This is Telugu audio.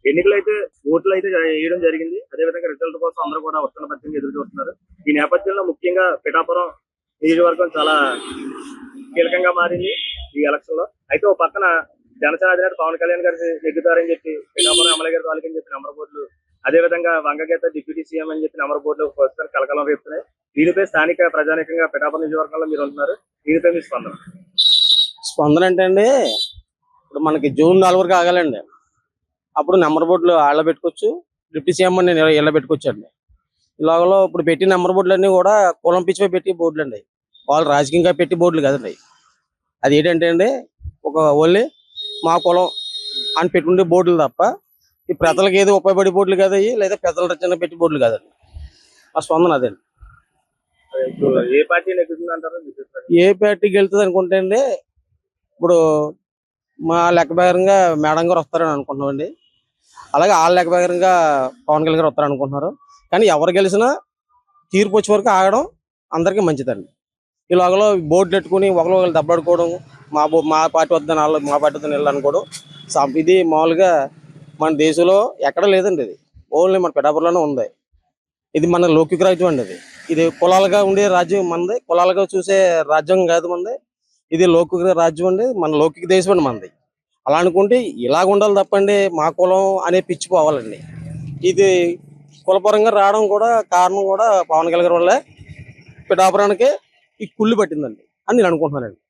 ఎన్నికలు అయితే ఓట్లు అయితే వేయడం జరిగింది. అదేవిధంగా రిజల్ట్ కోసం అందరూ కూడా ఉత్కంఠభరితంగా ఎదురు చూస్తున్నారు. ఈ నేపథ్యంలో ముఖ్యంగా పిఠాపురం నియోజకవర్గం చాలా కీలకంగా మారింది ఈ ఎలక్షన్ లో. అయితే ఓ పక్కన జనసేన అధినేత పవన్ కళ్యాణ్ గారు నెగ్గుతారని చెప్పి పిఠాపురం ఎమ్మెల్యే గారి వాళ్ళకి చెప్పి నెంబర్ బోర్డులు, అదేవిధంగా వంగగీత డిప్యూటీ సీఎం అని చెప్పి నెంబర్ బోర్డులు ప్రస్తుతం కలకలం రేపుతున్నాయి. దీనిపై స్థానిక ప్రజానీకంగా పిఠాపురం నియోజకవర్గంలో మీరు ఉంటున్నారు. దీనిపై మీ స్పందన? స్పందన అంటే అండి, ఇప్పుడు మనకి జూన్ 4 వరకు ఆగాలండి. అప్పుడు నెంబర్ బోర్డులు ఆళ్ళ పెట్టుకోవచ్చు, డిప్యూటీ సీఎం అని ఇళ్ళ పెట్టుకోవచ్చు అండి. ఇలాగలో ఇప్పుడు పెట్టి నెంబర్ బోర్డులు అన్ని కూడా కులం పిచ్చిపై పెట్టి బోర్డులు అండి. వాళ్ళు రాజకీయంగా పెట్టి బోర్డులు కదండి. అది ఏంటంటే అండి, ఒక ఓన్లీ మా కులం అని పెట్టుకుంటే బోర్డులు తప్ప ఈ ప్రజలకు ఏదో ఉపయోగపడే బోర్డులు కదయ్యి, లేదా పెద్దల రచన పెట్టి బోర్డులు కదండి. ఆ స్పందన అదండి. ఏ పార్టీ నెగ్గుతుంది అంటారు? ఏ పార్టీకి వెళ్తుంది అనుకుంటే అండి, ఇప్పుడు మా లెక్క ప్రకారంగా మేడం గారు వస్తారని అనుకుంటున్నామండి. అలాగే వాళ్ళ లెక్క ప్రకారంగా పవన్ కళ్యాణ్ గారు వస్తారని అనుకుంటున్నారు. కానీ ఎవరు గెలిచినా తీర్పు వచ్చే వరకు ఆగడం అందరికీ మంచిదండి. ఈ లోగలో బోర్డులు పెట్టుకుని ఒకరు దెబ్బలాడుకోవడం, మా పార్టీ వద్దని వాళ్ళు మా పార్టీ వద్దని వెళ్ళి అనుకోవడం ఇది మామూలుగా మన దేశంలో ఎక్కడ లేదండి. ఇది ఓన్లీ మన పిఠాపురంలోనే ఉంది. ఇది మన లౌకిక రాజ్యం అండి. ఇది కులాలుగా ఉండే రాజ్యం మనది, కులాలుగా చూసే రాజ్యం కాదు మనది. ఇది లౌకిక రాజ్యం అండి, మన లౌకిక దేశం అండి మనది. అలా అనుకుంటే ఇలాగ ఉండాలి తప్పండి మా కులం అనే పిచ్చిపోవాలండి. ఇది కులపరంగా రావడం కూడా కారణం కూడా పవన్ కళ్యాణ్ వల్లే పిఠాపురానికి ఈ కుళ్ళు పట్టిందండి అని నేను అనుకుంటున్నానండి.